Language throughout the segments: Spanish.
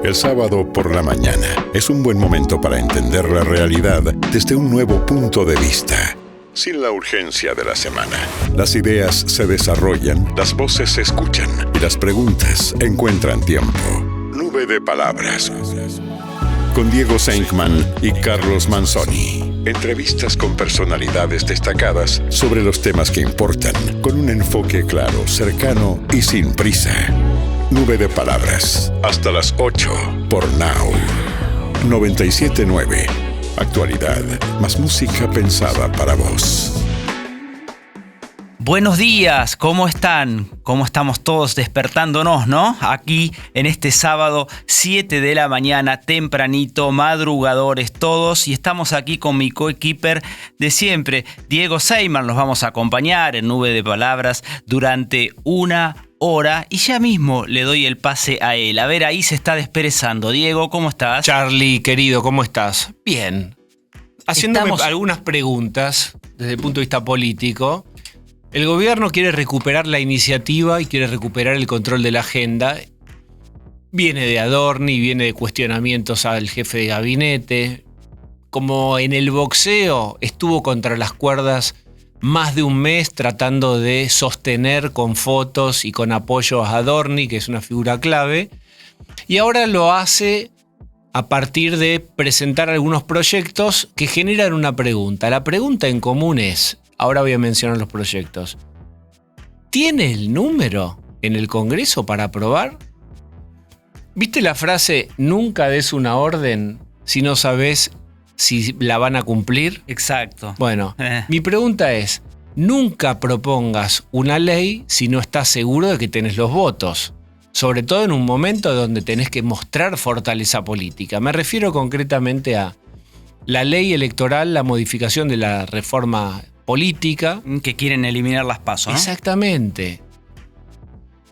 El sábado por la mañana es un buen momento para entender la realidad desde un nuevo punto de vista. Sin la urgencia de la semana. Las ideas se desarrollan, las voces se escuchan y las preguntas encuentran tiempo. Nube de palabras. Con Diego Senkman y Carlos Manzoni. Entrevistas con personalidades destacadas sobre los temas que importan, con un enfoque claro, cercano y sin prisa. Nube de palabras. Hasta las 8 por Now. 97.9. Actualidad, más música pensada para vos. Buenos días, ¿cómo están? ¿Cómo estamos todos despertándonos, no? Aquí en este sábado, 7 de la mañana, tempranito, madrugadores todos. Y estamos aquí con mi coequiper de siempre, Diego Senkman. Los vamos a acompañar en Nube de Palabras durante una hora. Y ya mismo le doy el pase a él. A ver, ahí se está desperezando. Diego, ¿cómo estás? Charlie, querido, ¿cómo estás? Bien. Haciéndome algunas preguntas desde el punto de vista político. El gobierno quiere recuperar la iniciativa y quiere recuperar el control de la agenda. Viene de Adorni, viene de cuestionamientos al jefe de gabinete. Como en el boxeo estuvo contra las cuerdas más de un mes tratando de sostener con fotos y con apoyo a Adorni, que es una figura clave. Y ahora lo hace a partir de presentar algunos proyectos que generan una pregunta. La pregunta en común es... Ahora voy a mencionar los proyectos. ¿Tiene el número en el Congreso para aprobar? ¿Viste la frase, nunca des una orden si no sabes si la van a cumplir? Exacto. Bueno, mi pregunta es, nunca propongas una ley si no estás seguro de que tenés los votos. Sobre todo en un momento donde tenés que mostrar fortaleza política. Me refiero concretamente a la ley electoral, la modificación de la reforma política. Que quieren eliminar las PASO, ¿no? Exactamente.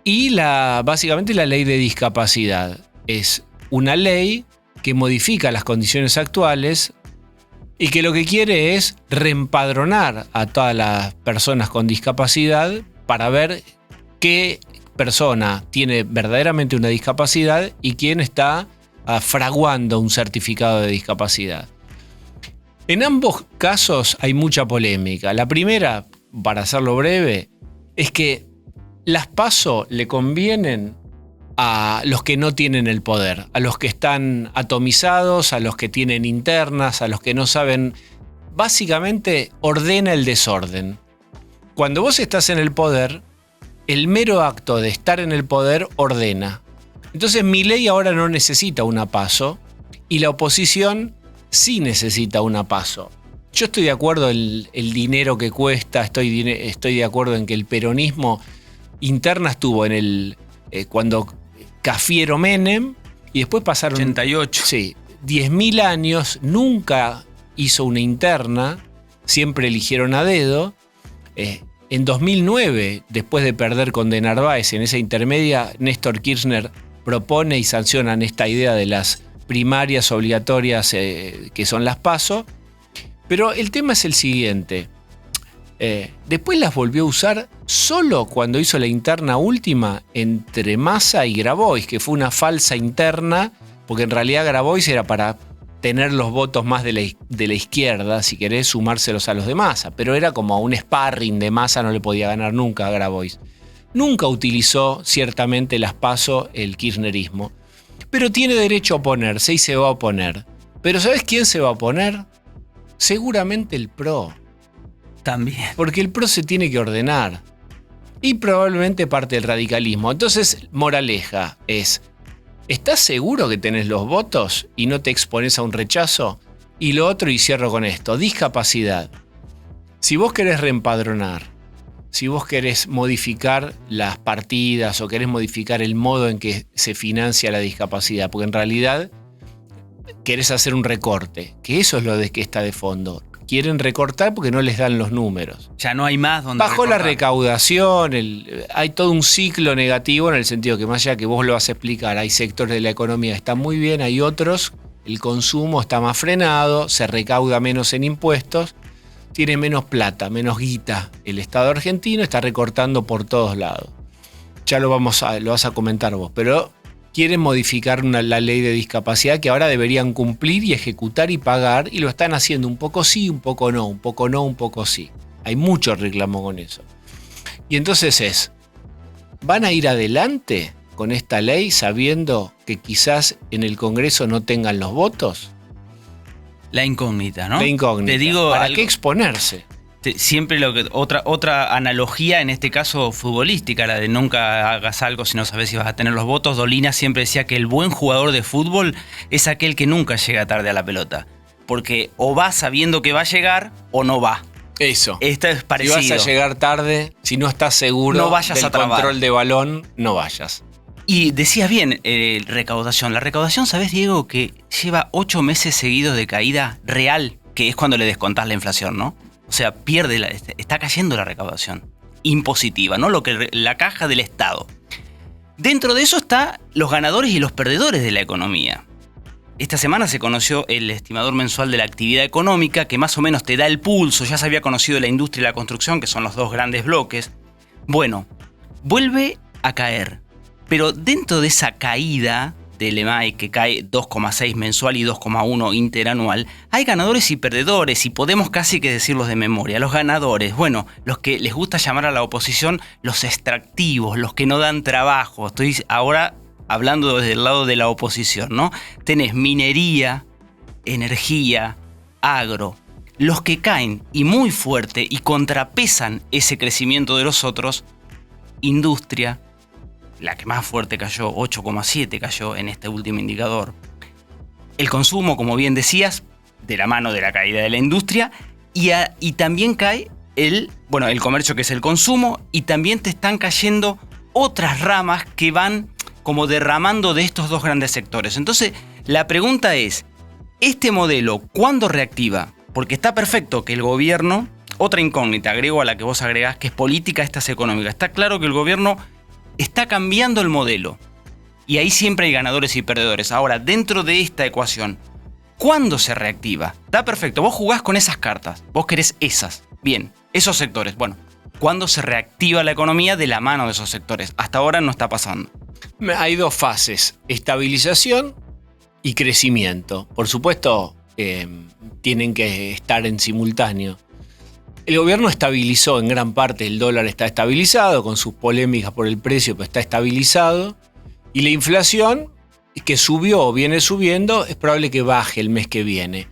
Y básicamente la ley de discapacidad. Es una ley que modifica las condiciones actuales y que lo que quiere es reempadronar a todas las personas con discapacidad para ver qué persona tiene verdaderamente una discapacidad y quién está fraguando un certificado de discapacidad. En ambos casos hay mucha polémica. La primera, para hacerlo breve, es que las PASO le convienen a los que no tienen el poder, a los que están atomizados, a los que tienen internas, a los que no saben. Básicamente ordena el desorden. Cuando vos estás en el poder, el mero acto de estar en el poder ordena. Entonces Milei ahora no necesita una PASO y la oposición sí necesita una PASO. Yo estoy de acuerdo en el dinero que cuesta, estoy de acuerdo en que el peronismo interna estuvo cuando Cafiero Menem y después pasaron 88. Sí, 10.000 años, nunca hizo una interna, siempre eligieron a dedo. En 2009, después de perder con De Narváez en esa intermedia, Néstor Kirchner propone y sancionan esta idea de las primarias obligatorias que son las PASO, pero el tema es el siguiente. Después las volvió a usar solo cuando hizo la interna última entre Massa y Grabois, que fue una falsa interna, porque en realidad Grabois era para tener los votos más de la izquierda, si querés sumárselos a los de Massa, pero era como un sparring de Massa, no le podía ganar nunca a Grabois. Nunca utilizó ciertamente las PASO el kirchnerismo. Pero tiene derecho a oponerse y se va a oponer. ¿Pero sabes quién se va a oponer? Seguramente el PRO. También. Porque el PRO se tiene que ordenar. Y probablemente parte del radicalismo. Entonces, moraleja es, ¿estás seguro que tenés los votos y no te expones a un rechazo? Y lo otro, y cierro con esto, discapacidad. Si vos querés reempadronar, si vos querés modificar las partidas o querés modificar el modo en que se financia la discapacidad, porque en realidad querés hacer un recorte, que eso es lo que está de fondo. Quieren recortar porque no les dan los números. Ya no hay más donde Bajó recortar. La recaudación, hay todo un ciclo negativo en el sentido que más allá que vos lo vas a explicar, hay sectores de la economía que están muy bien, hay otros, el consumo está más frenado, se recauda menos en impuestos, tiene menos plata, menos guita. El Estado argentino está recortando por todos lados. Ya lo vas a comentar vos, pero quieren modificar la ley de discapacidad que ahora deberían cumplir y ejecutar y pagar, y lo están haciendo un poco sí, un poco no, un poco no, un poco sí. Hay mucho reclamo con eso. Y entonces ¿van a ir adelante con esta ley sabiendo que quizás en el Congreso no tengan los votos? La incógnita, ¿no? La incógnita. Te digo ¿Para algo. qué exponerse? Siempre otra analogía, en este caso futbolística, la de nunca hagas algo si no sabes si vas a tener los votos. Dolina siempre decía que el buen jugador de fútbol es aquel que nunca llega tarde a la pelota. Porque o va sabiendo que va a llegar o no va. Eso. Esto es parecido. Si vas a llegar tarde, si no estás seguro no vayas del a trabar. control de balón, no vayas. Y decías bien, recaudación. La recaudación, ¿sabés, Diego, que lleva 8 meses seguidos de caída real? Que es cuando le descontás la inflación, ¿no? O sea, está cayendo la recaudación impositiva, ¿no? La caja del Estado. Dentro de eso está los ganadores y los perdedores de la economía. Esta semana se conoció el estimador mensual de la actividad económica, que más o menos te da el pulso. Ya se había conocido la industria y la construcción, que son los dos grandes bloques. Bueno, vuelve a caer. Pero dentro de esa caída del EMAI, que cae 2,6 mensual y 2,1 interanual, hay ganadores y perdedores, y podemos casi que decirlos de memoria. Los ganadores, bueno, los que les gusta llamar a la oposición los extractivos, los que no dan trabajo. Estoy ahora hablando desde el lado de la oposición, ¿no? Tenés minería, energía, agro. Los que caen y muy fuerte y contrapesan ese crecimiento de los otros, industria, la que más fuerte cayó, 8,7 cayó en este último indicador. El consumo, como bien decías, de la mano de la caída de la industria, y también cae el comercio, que es el consumo, y también te están cayendo otras ramas que van como derramando de estos dos grandes sectores. Entonces, la pregunta es, ¿este modelo cuándo reactiva? Porque está perfecto que el gobierno, otra incógnita, agrego a la que vos agregás, que es política, esta es económica. Está claro que el gobierno está cambiando el modelo. Y ahí siempre hay ganadores y perdedores. Ahora, dentro de esta ecuación, ¿cuándo se reactiva? Está perfecto, vos jugás con esas cartas. Vos querés esas. Bien, esos sectores. Bueno, ¿cuándo se reactiva la economía de la mano de esos sectores? Hasta ahora no está pasando. Hay dos fases, estabilización y crecimiento. Por supuesto, tienen que estar en simultáneo. El gobierno estabilizó en gran parte, el dólar está estabilizado, con sus polémicas por el precio, pero está estabilizado. Y la inflación, que subió o viene subiendo, es probable que baje el mes que viene.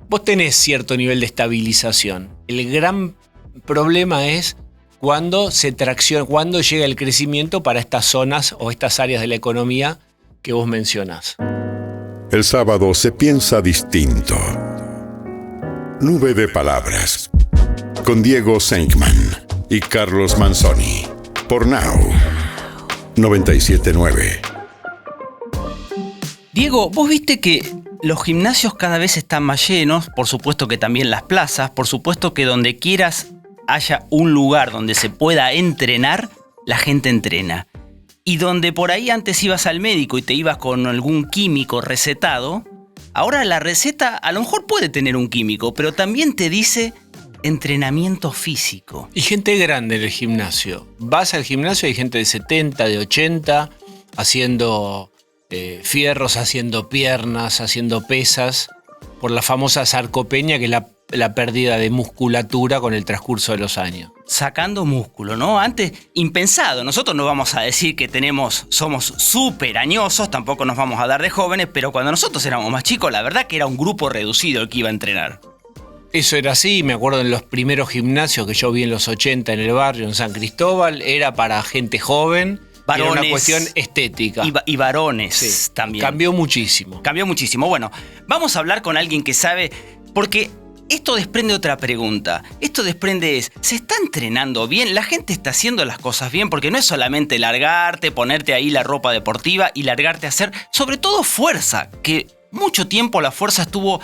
Vos tenés cierto nivel de estabilización. El gran problema es cuando llega el crecimiento para estas zonas o estas áreas de la economía que vos mencionás. El sábado se piensa distinto. Nube de palabras. Con Diego Senkman y Carlos Manzoni. Por Now 97.9. Diego, vos viste que los gimnasios cada vez están más llenos, por supuesto que también las plazas, por supuesto que donde quieras haya un lugar donde se pueda entrenar, la gente entrena. Y donde por ahí antes ibas al médico y te ibas con algún químico recetado, ahora la receta a lo mejor puede tener un químico, pero también te dice entrenamiento físico. Y gente grande en el gimnasio. Vas al gimnasio, hay gente de 70, de 80, haciendo fierros, haciendo piernas, haciendo pesas, por la famosa sarcopenia, que es la pérdida de musculatura con el transcurso de los años. Sacando músculo, ¿no? Antes, impensado. Nosotros no vamos a decir que somos súper añosos, tampoco nos vamos a dar de jóvenes, pero cuando nosotros éramos más chicos, la verdad que era un grupo reducido el que iba a entrenar. Eso era así, me acuerdo en los primeros gimnasios que yo vi en los 80 en el barrio, en San Cristóbal, era para gente joven, varones, era una cuestión estética. Y varones también. Cambió muchísimo. Cambió muchísimo. Bueno, vamos a hablar con alguien que sabe, porque esto desprende otra pregunta. Esto desprende ¿se está entrenando bien? ¿La gente está haciendo las cosas bien? Porque no es solamente largarte, ponerte ahí la ropa deportiva y largarte a hacer, sobre todo fuerza, que mucho tiempo la fuerza estuvo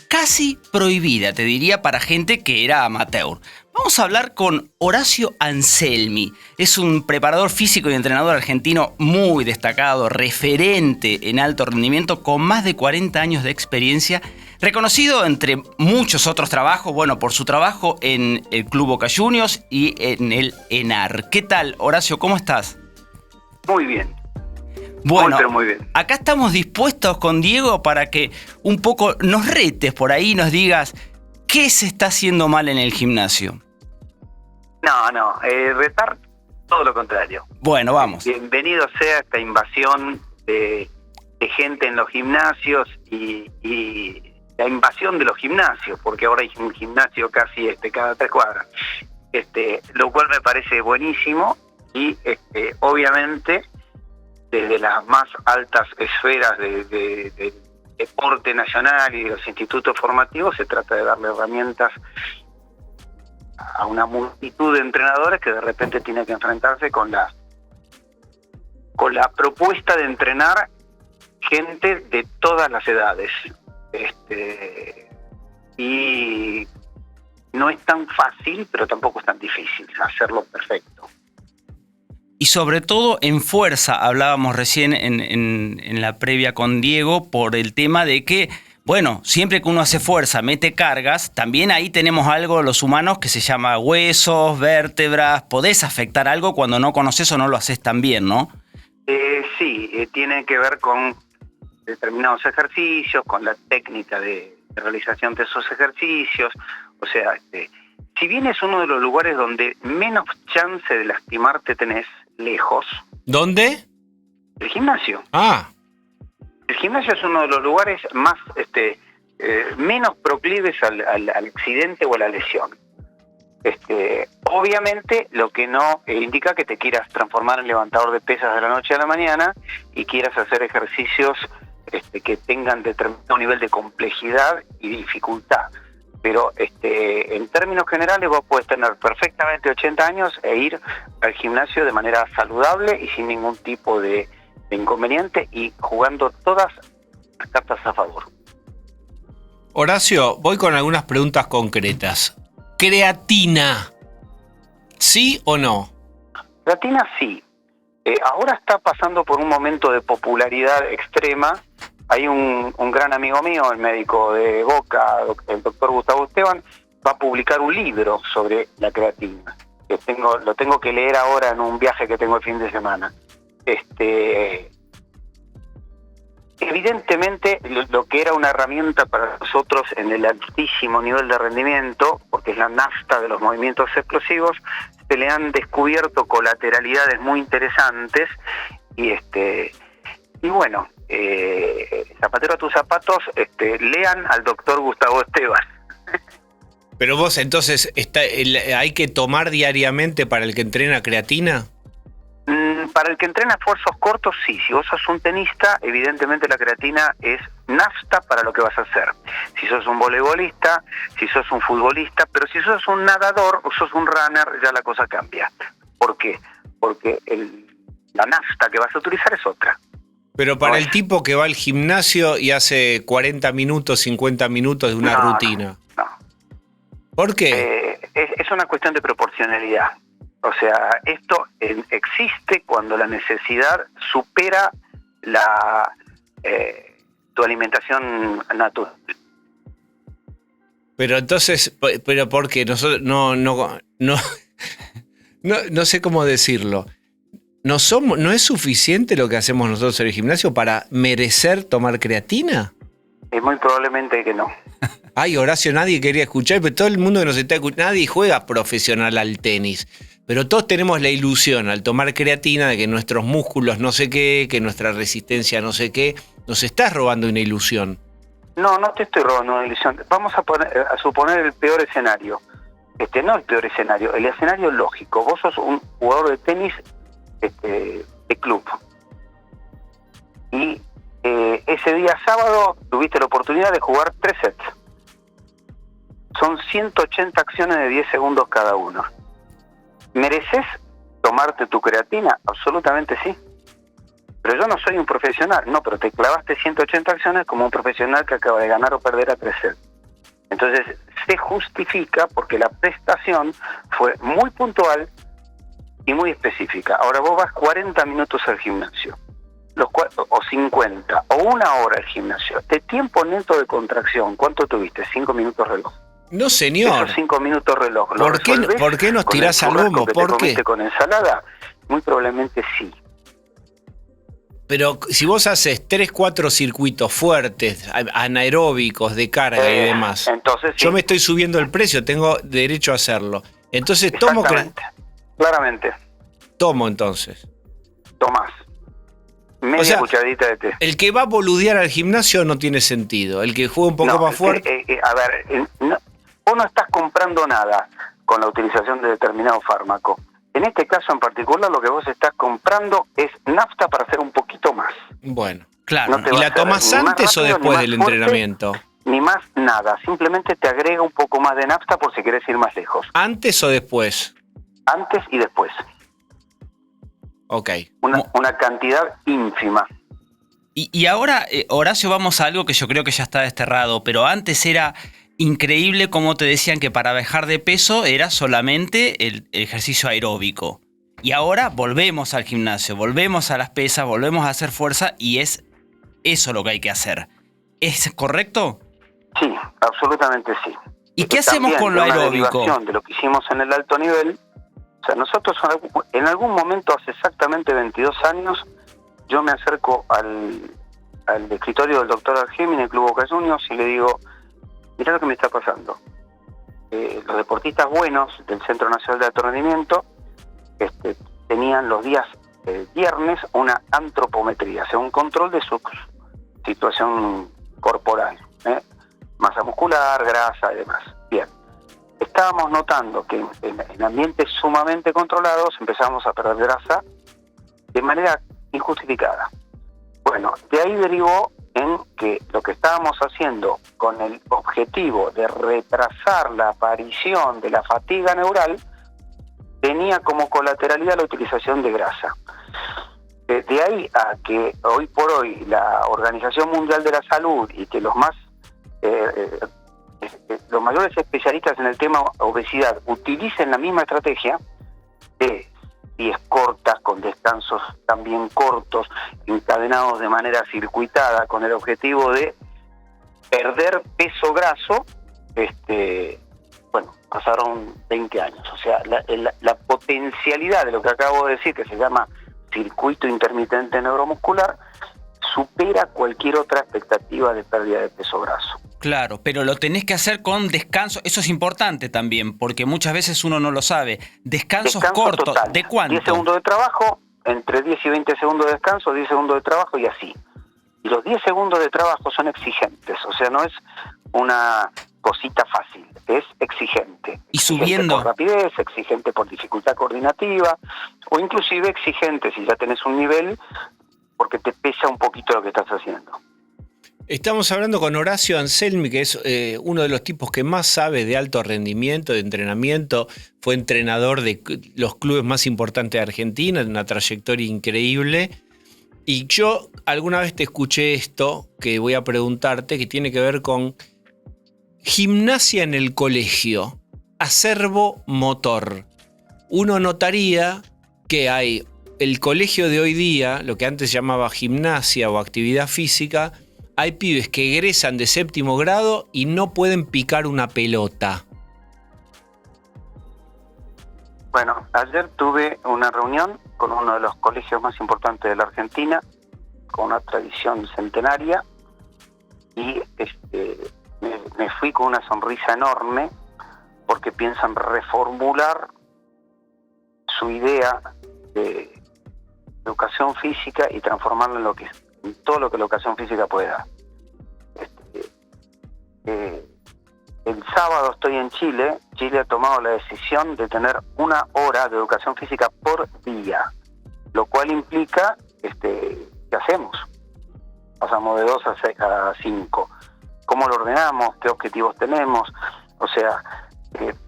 casi prohibida, te diría, para gente que era amateur. Vamos a hablar con Horacio Anselmi. Es un preparador físico y entrenador argentino muy destacado, referente en alto rendimiento, con más de 40 años de experiencia, reconocido entre muchos otros trabajos, bueno, por su trabajo en el Club Boca Juniors y en el ENAR. ¿Qué tal, Horacio? ¿Cómo estás? Muy bien. Bueno, pero muy bien. acá estamos dispuestos con Diego para que un poco nos retes por ahí, nos digas qué se está haciendo mal en el gimnasio. No, retar todo lo contrario. Bueno, vamos. Bienvenido sea esta invasión de gente en los gimnasios y la invasión de los gimnasios, porque ahora hay un gimnasio casi cada 3 cuadras, lo cual me parece buenísimo y obviamente desde las más altas esferas de deporte nacional y de los institutos formativos se trata de darle herramientas a una multitud de entrenadores que de repente tiene que enfrentarse con la propuesta de entrenar gente de todas las edades. Y no es tan fácil, pero tampoco es tan difícil hacerlo perfecto. Y sobre todo en fuerza, hablábamos recién en la previa con Diego, por el tema de que, bueno, siempre que uno hace fuerza, mete cargas, también ahí tenemos algo los humanos que se llama huesos, vértebras, podés afectar algo cuando no conoces o no lo haces tan bien, ¿no? Sí, tiene que ver con determinados ejercicios, con la técnica de realización de esos ejercicios, o sea, si bien es uno de los lugares donde menos chance de lastimarte tenés, lejos. ¿Dónde? El gimnasio. Ah. El gimnasio es uno de los lugares más, menos proclives al accidente o a la lesión. Obviamente, lo que no indica que te quieras transformar en levantador de pesas de la noche a la mañana y quieras hacer ejercicios que tengan determinado nivel de complejidad y dificultad. Pero en términos generales vos podés tener perfectamente 80 años e ir al gimnasio de manera saludable y sin ningún tipo de inconveniente y jugando todas las cartas a favor. Horacio, voy con algunas preguntas concretas. Creatina, ¿sí o no? Creatina sí. Ahora está pasando por un momento de popularidad extrema. Hay un gran amigo mío, el médico de Boca, el doctor Gustavo Esteban, va a publicar un libro sobre la creatina. Lo tengo que leer ahora en un viaje que tengo el fin de semana. Evidentemente, lo que era una herramienta para nosotros en el altísimo nivel de rendimiento, porque es la nafta de los movimientos explosivos, se le han descubierto colateralidades muy interesantes y bueno, zapatero a tus zapatos, lean al doctor Gustavo Esteban. Pero vos entonces, ¿hay que tomar diariamente para el que entrena creatina? Para el que entrena esfuerzos cortos, sí. Si vos sos un tenista, evidentemente la creatina es nafta para lo que vas a hacer. Si sos un voleibolista, si sos un futbolista, pero si sos un nadador o sos un runner, ya la cosa cambia. ¿Por qué? Porque la nafta que vas a utilizar es otra. Pero para el tipo que va al gimnasio y hace 40 minutos, 50 minutos de una rutina. No. ¿Por qué? Es una cuestión de proporcionalidad. O sea, esto existe cuando la necesidad supera tu alimentación natural. Pero entonces, ¿por qué? Nosotros no sé cómo decirlo. ¿No es suficiente lo que hacemos nosotros en el gimnasio para merecer tomar creatina? Muy probablemente que no. Ay, Horacio, nadie quería escuchar, pero todo el mundo que nos está escuchando, nadie juega profesional al tenis. Pero todos tenemos la ilusión al tomar creatina de que nuestros músculos no sé qué, que nuestra resistencia no sé qué. Nos estás robando una ilusión. No te estoy robando una ilusión. Vamos a suponer el peor escenario. No el peor escenario, el escenario lógico. Vos sos un jugador de tenis de club. Y ese día sábado tuviste la oportunidad de jugar 3 sets. Son 180 acciones de 10 segundos cada uno. ¿Mereces tomarte tu creatina? Absolutamente sí. Pero yo no soy un profesional. No, pero te clavaste 180 acciones como un profesional que acaba de ganar o perder a 3 sets. Entonces se justifica porque la prestación fue muy puntual y muy específica. Ahora vos vas 40 minutos al gimnasio, o 50, o 1 hora al gimnasio. De tiempo neto de contracción, ¿cuánto tuviste? 5 minutos reloj. No, señor. Esos 5 minutos reloj. ¿Por qué nos tirás al lomo? ¿Por qué? ¿Con ensalada? Muy probablemente sí. Pero si vos haces 3, 4 circuitos fuertes, anaeróbicos, de carga y demás, entonces sí. Yo me estoy subiendo el precio, tengo derecho a hacerlo. Entonces tomo... Claramente. Tomo entonces. Tomás. Media cucharadita de té. El que va a boludear al gimnasio no tiene sentido. El que juega un poco más fuerte... Vos no estás comprando nada con la utilización de determinado fármaco. En este caso en particular, lo que vos estás comprando es nafta para hacer un poquito más. Bueno, claro. ¿Y la tomás antes o después del entrenamiento? Ni más nada. Simplemente te agrega un poco más de nafta por si querés ir más lejos. ¿Antes o después? Antes y después. Ok. Una cantidad ínfima. Y ahora, Horacio, vamos a algo que yo creo que ya está desterrado, pero antes era increíble cómo te decían que para bajar de peso era solamente el ejercicio aeróbico. Y ahora volvemos al gimnasio, volvemos a las pesas, volvemos a hacer fuerza y es eso lo que hay que hacer. ¿Es correcto? Sí, absolutamente sí. ¿Y qué hacemos con lo aeróbico? De lo que hicimos en el alto nivel. O sea, nosotros en algún momento, hace exactamente 22 años, yo me acerco al escritorio del doctor Argemi en el Club Boca Juniors y le digo: mirá lo que me está pasando. Los deportistas buenos del Centro Nacional de Alto Rendimiento tenían los días viernes una antropometría, o sea, un control de su situación corporal, masa muscular, grasa y demás. Bien, estábamos notando que en ambientes sumamente controlados empezamos a perder grasa de manera injustificada. Bueno, de ahí derivó en que lo que estábamos haciendo con el objetivo de retrasar la aparición de la fatiga neural tenía como colateralidad la utilización de grasa. De ahí a que hoy por hoy la Organización Mundial de la Salud y que los mayores especialistas en el tema obesidad utilicen la misma estrategia de días cortas, con descansos también cortos, encadenados de manera circuitada, con el objetivo de perder peso graso, pasaron 20 años. O sea, la potencialidad de lo que acabo de decir, que se llama circuito intermitente neuromuscular, supera cualquier otra expectativa de pérdida de peso graso. Claro, pero lo tenés que hacer con descanso. Eso es importante también, porque muchas veces uno no lo sabe. Descanso cortos, total. ¿de cuánto? 10 segundos de trabajo, entre 10 y 20 segundos de descanso, 10 segundos de trabajo y así. Y los 10 segundos de trabajo son exigentes, o sea, no es una cosita fácil, es exigente. Y subiendo. Exigente por rapidez, exigente por dificultad coordinativa, o inclusive exigente si ya tenés un nivel, porque te pesa un poquito lo que estás haciendo. Estamos hablando con Horacio Anselmi, que es uno de los tipos que más sabe de alto rendimiento, de entrenamiento. Fue entrenador de los clubes más importantes de Argentina, de una trayectoria increíble. Y yo alguna vez te escuché esto, que voy a preguntarte, que tiene que ver con gimnasia en el colegio, acervo motor. Uno notaría que hay el colegio de hoy día, lo que antes llamaba gimnasia o actividad física. Hay pibes que egresan de 7º grado y no pueden picar una pelota. Bueno, ayer tuve una reunión con uno de los colegios más importantes de la Argentina, con una tradición centenaria, y me fui con una sonrisa enorme porque piensan reformular su idea de educación física y transformarla en todo lo que la educación física puede dar. El sábado estoy en Chile. Chile ha tomado la decisión de tener 1 hora de educación física por día, lo cual implica, ¿qué hacemos? Pasamos de 2 a 5. ¿Cómo lo ordenamos? ¿Qué objetivos tenemos? O sea,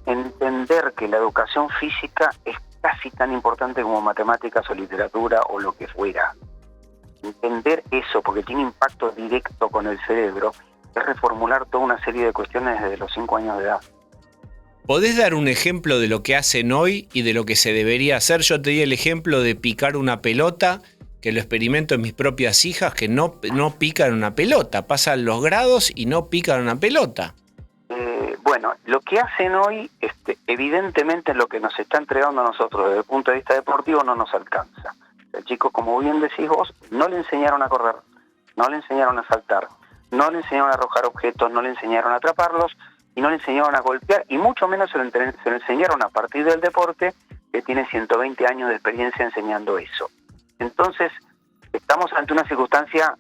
entender que la educación física es casi tan importante como matemáticas o literatura o lo que fuera. Entender eso, porque tiene impacto directo con el cerebro, es reformular toda una serie de cuestiones desde los 5 años de edad. ¿Podés dar un ejemplo de lo que hacen hoy y de lo que se debería hacer? Yo te di el ejemplo de picar una pelota, que lo experimento en mis propias hijas, que no pican una pelota, pasan los grados y no pican una pelota. Bueno, lo que hacen hoy, evidentemente lo que nos está entregando a nosotros desde el punto de vista deportivo no nos alcanza. El chico, como bien decís vos, no le enseñaron a correr, no le enseñaron a saltar, no le enseñaron a arrojar objetos, no le enseñaron a atraparlos y no le enseñaron a golpear, y mucho menos se lo enseñaron a partir del deporte, que tiene 120 años de experiencia enseñando eso. Entonces, estamos ante una circunstancia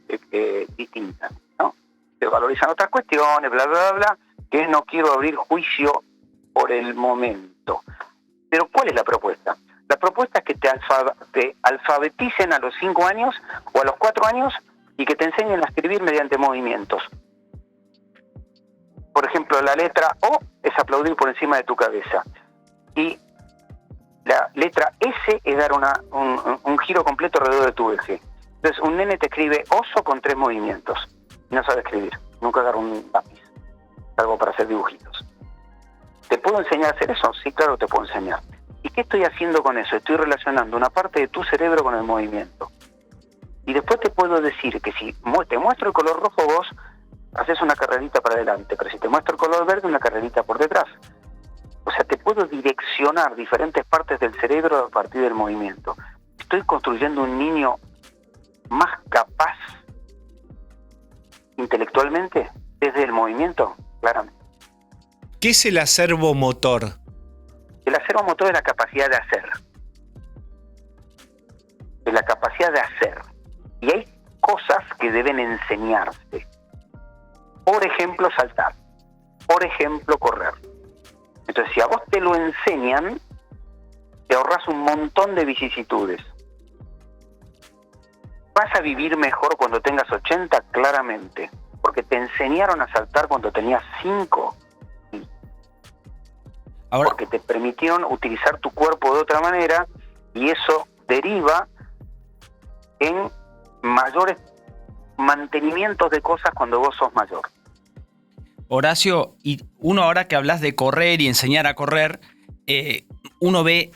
distinta, ¿no? Se valorizan otras cuestiones, bla, bla, bla, bla, que no quiero abrir juicio por el momento. Pero ¿cuál es la propuesta? La propuesta es que te alfabeticen a los 5 años o a los 4 años y que te enseñen a escribir mediante movimientos. Por ejemplo, la letra O es aplaudir por encima de tu cabeza. Y la letra S es dar un giro completo alrededor de tu eje. Entonces, un nene te escribe oso con 3 movimientos. Y no sabe escribir. Nunca agarra un lápiz. Algo para hacer dibujitos. ¿Te puedo enseñar a hacer eso? Sí, claro, te puedo enseñar. ¿Y qué estoy haciendo con eso? Estoy relacionando una parte de tu cerebro con el movimiento. Y después te puedo decir que si te muestro el color rojo, vos haces una carrerita para adelante, pero si te muestro el color verde, una carrerita por detrás. O sea, te puedo direccionar diferentes partes del cerebro a partir del movimiento. Estoy construyendo un niño más capaz intelectualmente desde el movimiento, claramente. ¿Qué es el acervo motor? El acervo motor es la capacidad de hacer. Es la capacidad de hacer. Y hay cosas que deben enseñarse. Por ejemplo, saltar. Por ejemplo, correr. Entonces, si a vos te lo enseñan, te ahorras un montón de vicisitudes. ¿Vas a vivir mejor cuando tengas 80? Claramente. Porque te enseñaron a saltar cuando tenías 5. Ahora, porque te permitieron utilizar tu cuerpo de otra manera y eso deriva en mayores mantenimientos de cosas cuando vos sos mayor. Horacio, y uno ahora que hablas de correr y enseñar a correr, uno ve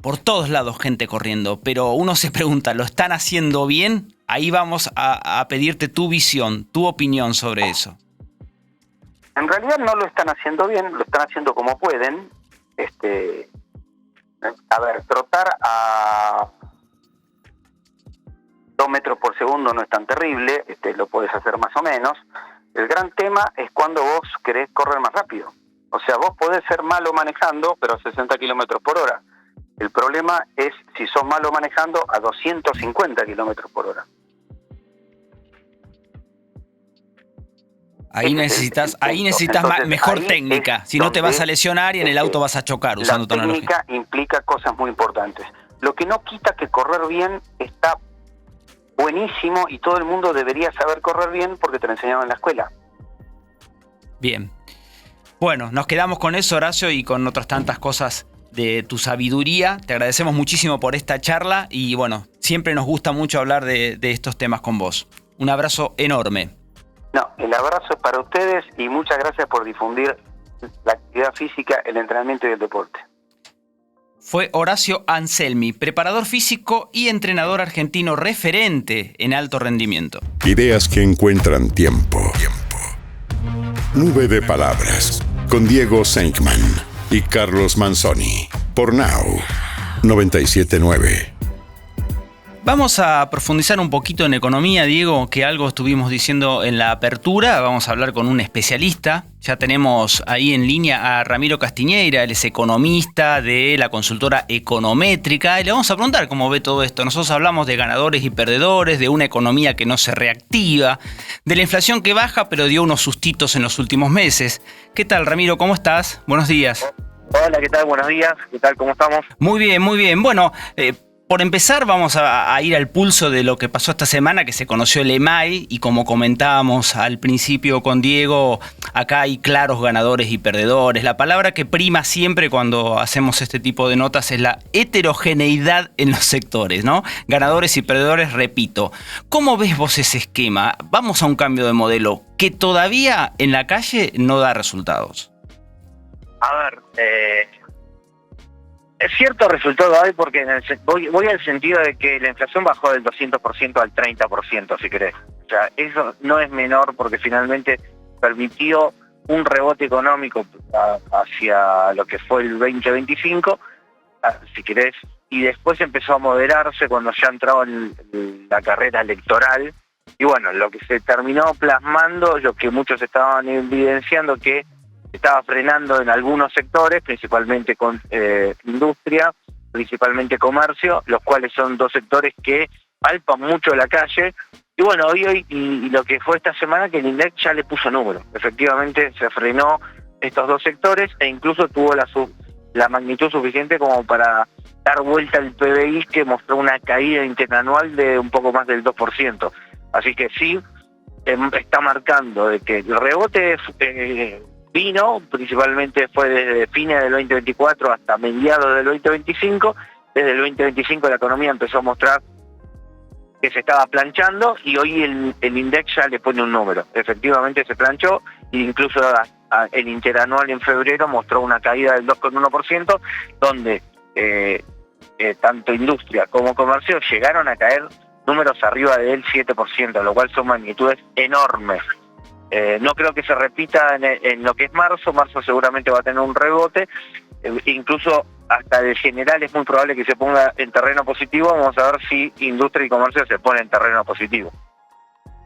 por todos lados gente corriendo, pero uno se pregunta, ¿lo están haciendo bien? Ahí vamos a pedirte tu visión, tu opinión sobre eso. En realidad no lo están haciendo bien, lo están haciendo como pueden. Trotar a 2 metros por segundo no es tan terrible, lo podés hacer más o menos. El gran tema es cuando vos querés correr más rápido. O sea, vos podés ser malo manejando, pero a 60 kilómetros por hora. El problema es si sos malo manejando a 250 kilómetros por hora. Ahí necesitas Entonces, mejor ahí técnica, si no te vas a lesionar y en el auto vas a chocar usando tecnología. La técnica implica cosas muy importantes. Lo que no quita que correr bien está buenísimo y todo el mundo debería saber correr bien porque te lo enseñaron en la escuela. Bien. Bueno, nos quedamos con eso, Horacio, y con otras tantas cosas de tu sabiduría. Te agradecemos muchísimo por esta charla y bueno, siempre nos gusta mucho hablar de estos temas con vos. Un abrazo enorme. No, el abrazo es para ustedes y muchas gracias por difundir la actividad física, el entrenamiento y el deporte. Fue Horacio Anselmi, preparador físico y entrenador argentino referente en alto rendimiento. Ideas que encuentran tiempo. Nube de palabras con Diego Senkman y Carlos Manzoni por Now 97.9. Vamos a profundizar un poquito en economía, Diego, que algo estuvimos diciendo en la apertura. Vamos a hablar con un especialista. Ya tenemos ahí en línea a Ramiro Castiñeira, él es economista de la consultora Econométrica. Y le vamos a preguntar cómo ve todo esto. Nosotros hablamos de ganadores y perdedores, de una economía que no se reactiva, de la inflación que baja pero dio unos sustitos en los últimos meses. ¿Qué tal, Ramiro? ¿Cómo estás? Buenos días. Hola, ¿qué tal? Buenos días. ¿Qué tal? ¿Cómo estamos? Muy bien, muy bien. Bueno, por empezar, vamos a ir al pulso de lo que pasó esta semana, que se conoció el EMAI, y como comentábamos al principio con Diego, acá hay claros ganadores y perdedores. La palabra que prima siempre cuando hacemos este tipo de notas es la heterogeneidad en los sectores, ¿no? Ganadores y perdedores, repito. ¿Cómo ves vos ese esquema? Vamos a un cambio de modelo que todavía en la calle no da resultados. A ver, es cierto resultado hay porque voy al sentido de que la inflación bajó del 200% al 30%, si querés. O sea, eso no es menor porque finalmente permitió un rebote económico hacia lo que fue el 2025, si querés, y después empezó a moderarse cuando ya entraba en la carrera electoral. Y bueno, lo que se terminó plasmando, lo que muchos estaban evidenciando, que estaba frenando en algunos sectores, principalmente con industria, principalmente comercio, los cuales son dos sectores que palpan mucho la calle. Y bueno, hoy y lo que fue esta semana, que el INDEC ya le puso número. Efectivamente se frenó estos dos sectores e incluso tuvo la magnitud suficiente como para dar vuelta al PBI, que mostró una caída interanual de un poco más del 2%. Así que sí, está marcando de que el rebote vino, principalmente fue desde fines del 2024 hasta mediados del 2025. Desde el 2025 la economía empezó a mostrar que se estaba planchando y hoy el INDEC ya le pone un número. Efectivamente se planchó e incluso el interanual en febrero mostró una caída del 2,1%, donde tanto industria como comercio llegaron a caer números arriba del 7%, lo cual son magnitudes enormes. No creo que se repita en lo que es marzo. Marzo seguramente va a tener un rebote, incluso hasta de general es muy probable que se ponga en terreno positivo. Vamos a ver si industria y comercio se ponen en terreno positivo.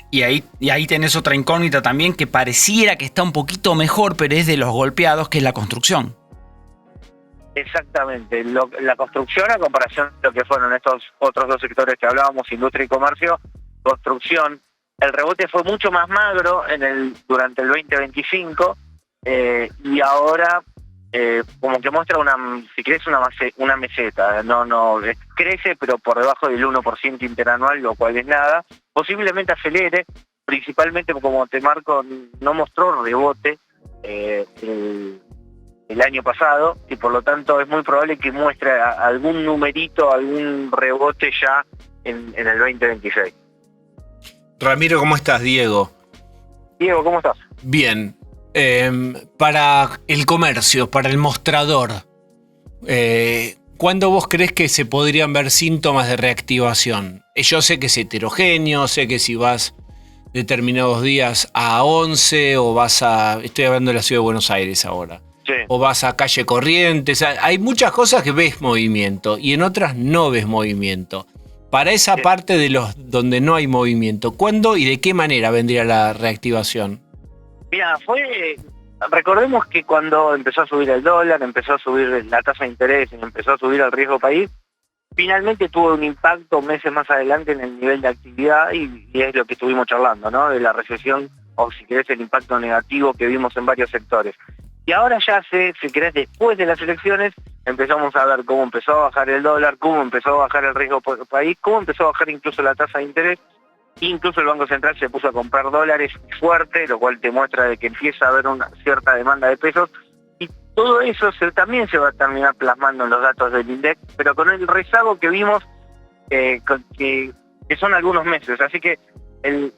Y ahí tenés otra incógnita también que pareciera que está un poquito mejor, pero es de los golpeados, que es la construcción. Exactamente, la construcción a comparación de lo que fueron estos otros dos sectores que hablábamos, industria y comercio. Construcción, el rebote fue mucho más magro durante el 2025 y ahora como que muestra si querés una meseta, no crece pero por debajo del 1% interanual, lo cual es nada. Posiblemente acelere, principalmente como te marco, no mostró rebote el año pasado y por lo tanto es muy probable que muestre algún numerito, algún rebote ya en el 2026. Ramiro, ¿cómo estás? Diego. Diego, ¿cómo estás? Bien. Para el comercio, para el mostrador, ¿cuándo vos crees que se podrían ver síntomas de reactivación? Yo sé que es heterogéneo, sé que si vas determinados días a 11 o estoy hablando de la ciudad de Buenos Aires ahora, sí, o vas a calle Corrientes, hay muchas cosas que ves movimiento y en otras no ves movimiento. Para esa parte de donde no hay movimiento, ¿cuándo y de qué manera vendría la reactivación? Mira, recordemos que cuando empezó a subir el dólar, empezó a subir la tasa de interés y empezó a subir el riesgo país, finalmente tuvo un impacto meses más adelante en el nivel de actividad y es lo que estuvimos charlando, ¿no? De la recesión, o si querés el impacto negativo que vimos en varios sectores. Y ahora ya si querés, después de las elecciones, empezamos a ver cómo empezó a bajar el dólar, cómo empezó a bajar el riesgo país, cómo empezó a bajar incluso la tasa de interés. Incluso el Banco Central se puso a comprar dólares fuerte, lo cual te muestra de que empieza a haber una cierta demanda de pesos. Y todo eso también se va a terminar plasmando en los datos del INDEC, pero con el rezago que vimos, que son algunos meses. Así que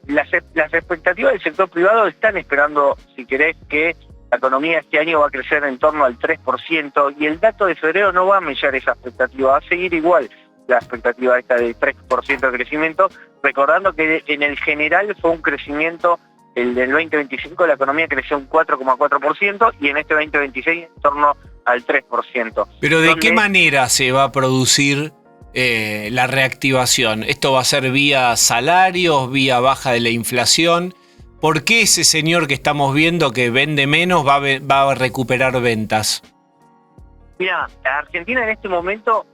las expectativas del sector privado están esperando, si querés, que la economía este año va a crecer en torno al 3%, y el dato de febrero no va a mellar esa expectativa, va a seguir igual la expectativa esta de 3% de crecimiento, recordando que en el general fue un crecimiento, el del 2025 la economía creció un 4,4% y en este 2026 en torno al 3%. Pero ¿de qué manera se va a producir la reactivación? ¿Esto va a ser vía salarios, vía baja de la inflación? ¿Por qué ese señor que estamos viendo que vende menos va a recuperar ventas? Mira, Argentina en este momento,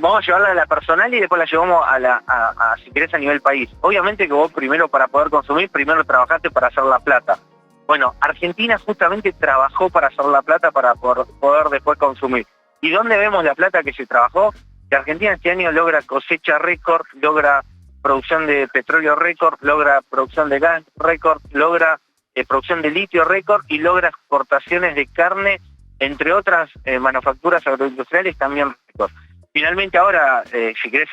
vamos a llevarla a la personal y después la llevamos a si querés, a nivel país. Obviamente que vos primero, para poder consumir, primero trabajaste para hacer la plata. Bueno, Argentina justamente trabajó para hacer la plata para poder después consumir. ¿Y dónde vemos la plata que se trabajó? Que Argentina este año logra cosecha récord, logra producción de petróleo récord, logra producción de gas récord, logra producción de litio récord y logra exportaciones de carne, entre otras manufacturas agroindustriales también récord. Finalmente ahora, si querés,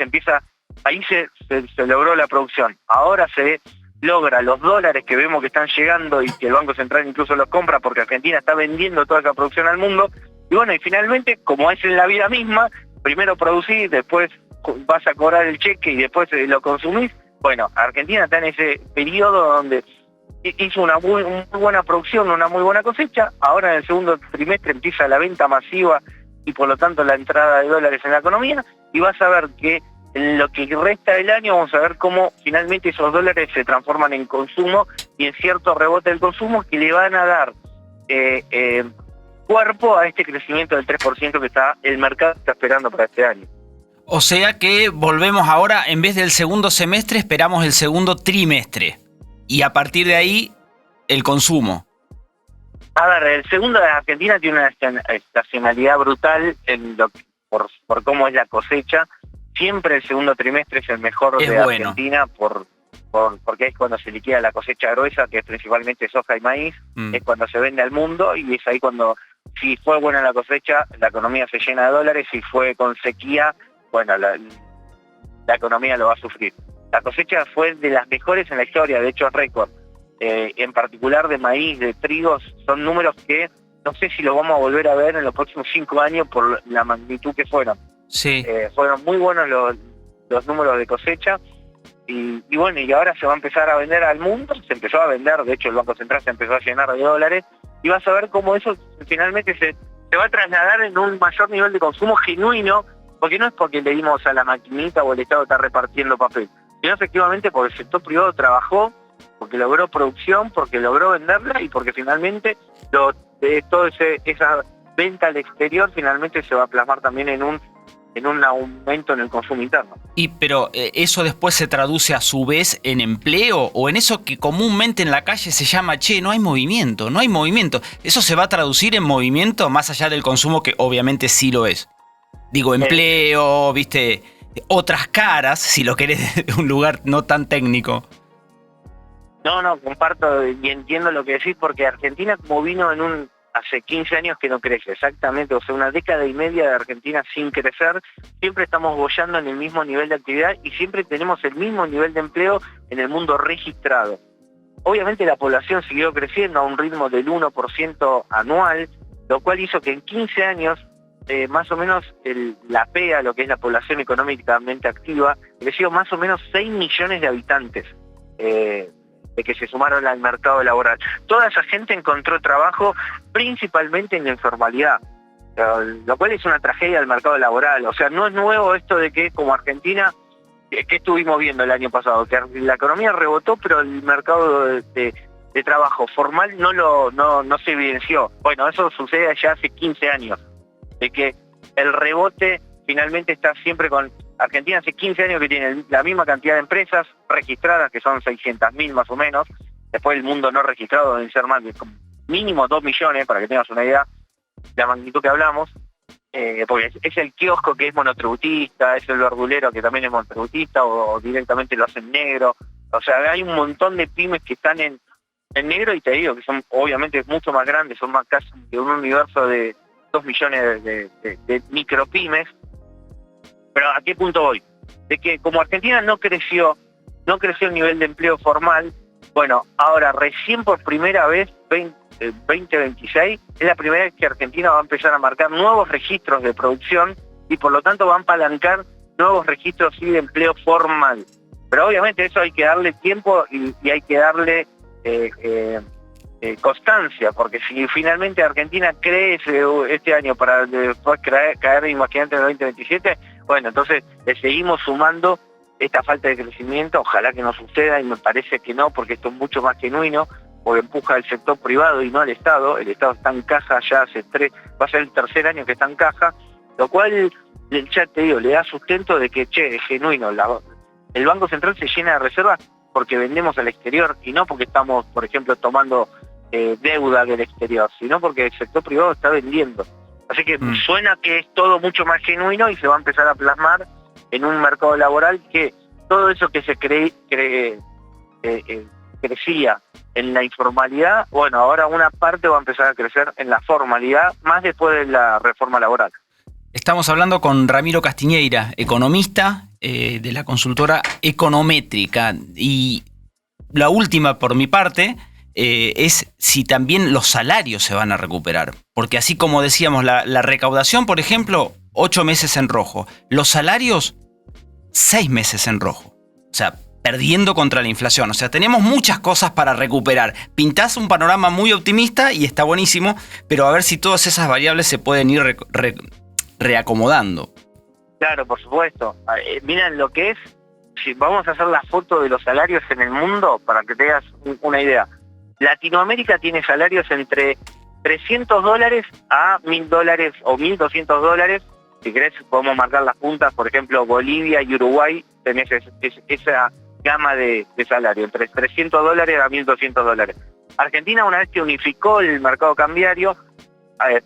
ahí se logró la producción. Ahora se logra los dólares que vemos que están llegando y que el Banco Central incluso los compra porque Argentina está vendiendo toda esa producción al mundo. Y bueno, y finalmente, como es en la vida misma, primero producís, después vas a cobrar el cheque y después lo consumís. Bueno, Argentina está en ese periodo donde hizo una muy buena producción, una muy buena cosecha. Ahora en el segundo trimestre empieza la venta masiva y por lo tanto la entrada de dólares en la economía, y vas a ver que en lo que resta del año vamos a ver cómo finalmente esos dólares se transforman en consumo y en cierto rebote del consumo que le van a dar cuerpo a este crecimiento del 3% que el mercado está esperando para este año. O sea que volvemos ahora, en vez del segundo semestre, esperamos el segundo trimestre. Y a partir de ahí, el consumo. A ver, el segundo de Argentina tiene una estacionalidad brutal por cómo es la cosecha. Siempre el segundo trimestre es el mejor de bueno. Argentina porque es cuando se liquida la cosecha gruesa, que es principalmente soja y maíz, es cuando se vende al mundo, y es ahí cuando, si fue buena la cosecha, la economía se llena de dólares. Si fue con sequía, bueno, la economía lo va a sufrir. La cosecha fue de las mejores en la historia, de hecho es récord. En particular de maíz, de trigos, son números que no sé si los vamos a volver a ver en los próximos 5 años por la magnitud que fueron. Sí. Fueron muy buenos los números de cosecha, y bueno, y ahora se va a empezar a vender al mundo. Se empezó a vender, de hecho el Banco Central se empezó a llenar de dólares, y vas a ver cómo eso finalmente se va a trasladar en un mayor nivel de consumo genuino, porque no es porque le dimos a la maquinita o el Estado está repartiendo papel, sino efectivamente porque el sector privado trabajó, porque logró producción, porque logró venderla, y porque finalmente toda esa venta al exterior finalmente se va a plasmar también en un aumento en el consumo interno. Pero ¿eso después se traduce a su vez en empleo o en eso que comúnmente en la calle se llama, no hay movimiento, no hay movimiento? ¿Eso se va a traducir en movimiento más allá del consumo, que obviamente sí lo es? Digo, empleo, viste, otras caras, si lo querés de un lugar no tan técnico. No, comparto y entiendo lo que decís, porque Argentina, como vino hace 15 años que no crece, exactamente, o sea, una década y media de Argentina sin crecer, siempre estamos boyando en el mismo nivel de actividad y siempre tenemos el mismo nivel de empleo en el mundo registrado. Obviamente la población siguió creciendo a un ritmo del 1% anual, lo cual hizo que en 15 años, más o menos, la PEA, lo que es la población económicamente activa, creció más o menos 6 millones de habitantes de que se sumaron al mercado laboral. Toda esa gente encontró trabajo principalmente en la informalidad, lo cual es una tragedia del mercado laboral. O sea, no es nuevo esto de que como Argentina, ¿qué estuvimos viendo el año pasado? Que la economía rebotó, pero el mercado de trabajo formal no se evidenció. Bueno, eso sucede ya hace 15 años, de que el rebote finalmente está siempre con... Argentina hace 15 años que tiene la misma cantidad de empresas registradas, que son 600.000 más o menos. Después el mundo no registrado deben ser más de mínimo 2 millones, para que tengas una idea de la magnitud que hablamos. Porque es el kiosco que es monotributista, es el verdulero que también es monotributista, o directamente lo hacen negro. O sea, hay un montón de pymes que están en negro, y te digo que son obviamente mucho más grandes, son más casi de un universo de 2 millones de micropymes. Pero ¿a qué punto voy? De que como Argentina no creció el nivel de empleo formal, bueno, ahora recién por primera vez, 2026, es la primera vez que Argentina va a empezar a marcar nuevos registros de producción, y por lo tanto va a apalancar nuevos registros de empleo formal. Pero obviamente eso hay que darle tiempo y hay que darle constancia, porque si finalmente Argentina crece este año para después caer, imagínate, en el 2027, bueno, entonces le seguimos sumando esta falta de crecimiento. Ojalá que no suceda, y me parece que no, porque esto es mucho más genuino, porque empuja al sector privado y no al Estado. El Estado está en caja ya va a ser el tercer año que está en caja, lo cual, ya te digo, le da sustento de que, es genuino. El Banco Central se llena de reservas porque vendemos al exterior, y no porque estamos, por ejemplo, tomando deuda del exterior, sino porque el sector privado está vendiendo. Así que suena que es todo mucho más genuino, y se va a empezar a plasmar en un mercado laboral que todo eso que se crecía en la informalidad, bueno, ahora una parte va a empezar a crecer en la formalidad, más después de la reforma laboral. Estamos hablando con Ramiro Castiñeira, economista de la consultora Econométrica. Y la última por mi parte es si también los salarios se van a recuperar. Porque así como decíamos, la recaudación, por ejemplo, 8 meses en rojo. Los salarios, 6 meses en rojo. O sea, perdiendo contra la inflación. O sea, tenemos muchas cosas para recuperar. Pintás un panorama muy optimista y está buenísimo, pero a ver si todas esas variables se pueden ir reacomodando. Claro, por supuesto. Miren lo que es, si vamos a hacer la foto de los salarios en el mundo, para que tengas una idea. Latinoamérica tiene salarios entre $300 a $1.000 o $1.200. Si querés podemos marcar las puntas, por ejemplo, Bolivia y Uruguay tenés esa gama de salario, entre $300 a $1.200. Argentina, una vez que unificó el mercado cambiario,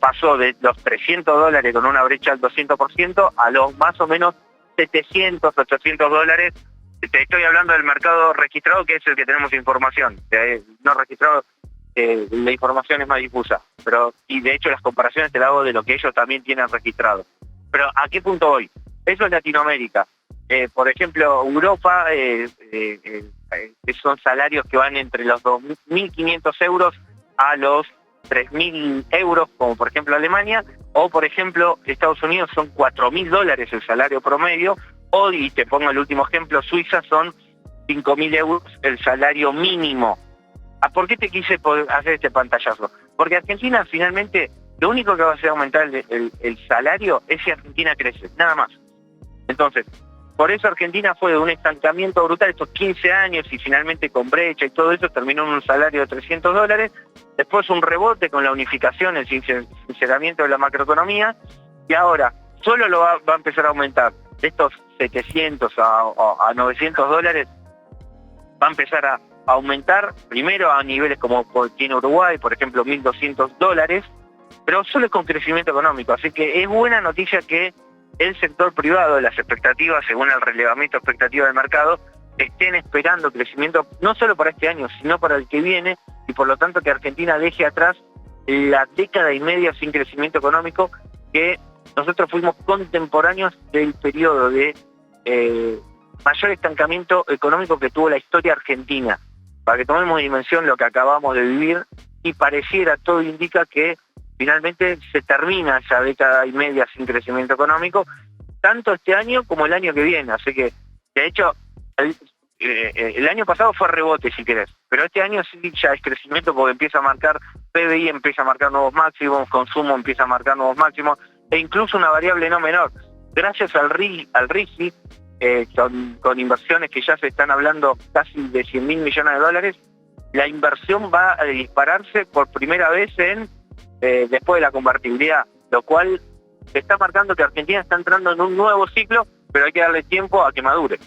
pasó de los $300 con una brecha del 200% a los más o menos $700, $800. Te estoy hablando del mercado registrado, que es el que tenemos información. No registrado, la información es más difusa. Y de hecho las comparaciones te las hago de lo que ellos también tienen registrado. Pero ¿a qué punto voy? Eso es Latinoamérica. Por ejemplo, Europa son salarios que van entre los 2.500 euros a los 3.000 euros, como por ejemplo Alemania, o por ejemplo Estados Unidos son $4.000 el salario promedio, o, y te pongo el último ejemplo, Suiza son 5.000 euros el salario mínimo. ¿Por qué te quise hacer este pantallazo? Porque Argentina finalmente lo único que va a hacer aumentar el salario es si Argentina crece, nada más. Entonces, por eso Argentina fue de un estancamiento brutal estos 15 años y finalmente con brecha y todo eso terminó en un salario de $300, después un rebote con la unificación, el sinceramiento de la macroeconomía, y ahora solo lo va a empezar a aumentar de estos 700 a $900, va a empezar a aumentar primero a niveles como tiene Uruguay, por ejemplo $1.200, pero solo es con crecimiento económico, así que es buena noticia que el sector privado, las expectativas, según el relevamiento expectativa del mercado, estén esperando crecimiento no solo para este año, sino para el que viene, y por lo tanto que Argentina deje atrás la década y media sin crecimiento económico, que nosotros fuimos contemporáneos del periodo de mayor estancamiento económico que tuvo la historia argentina. Para que tomemos dimensión lo que acabamos de vivir, y pareciera, todo indica que finalmente se termina esa década y media sin crecimiento económico, tanto este año como el año que viene. Así que, de hecho, el año pasado fue rebote, si querés, pero este año sí ya es crecimiento porque empieza a marcar, PBI empieza a marcar nuevos máximos, consumo empieza a marcar nuevos máximos, e incluso una variable no menor. Gracias al RIGI, con inversiones que ya se están hablando casi de $100.000 millones, la inversión va a dispararse por primera vez después de la convertibilidad, lo cual está marcando que Argentina está entrando en un nuevo ciclo, pero hay que darle tiempo a que madure.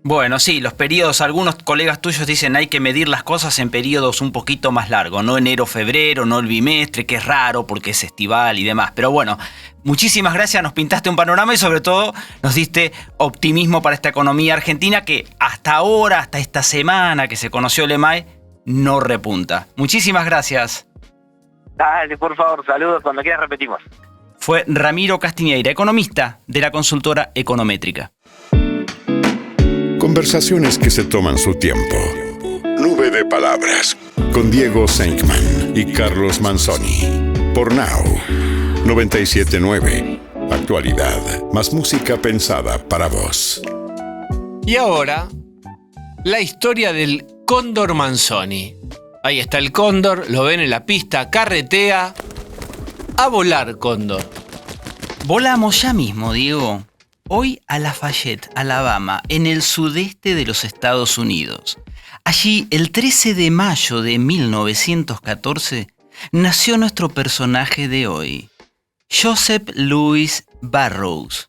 Bueno, sí, los periodos, algunos colegas tuyos dicen hay que medir las cosas en periodos un poquito más largos, no enero, febrero, no el bimestre, que es raro porque es estival y demás. Pero bueno, muchísimas gracias, nos pintaste un panorama y sobre todo nos diste optimismo para esta economía argentina que hasta ahora, hasta esta semana que se conoció el EMAE, no repunta. Muchísimas gracias. Dale, por favor, saludos, cuando quieras repetimos. Fue Ramiro Castiñeira, economista de la consultora Econométrica. Conversaciones que se toman su tiempo. Nube de palabras. Con Diego Senkman y Carlos Manzoni. Por Now. 97.9. Actualidad. Más música pensada para vos. Y ahora, la historia del Cóndor Manzoni. Ahí está el cóndor, lo ven en la pista, carretea. A volar, cóndor. Volamos ya mismo, Diego. Hoy a Lafayette, Alabama, en el sudeste de los Estados Unidos. Allí, el 13 de mayo de 1914, nació nuestro personaje de hoy, Joseph Louis Burroughs,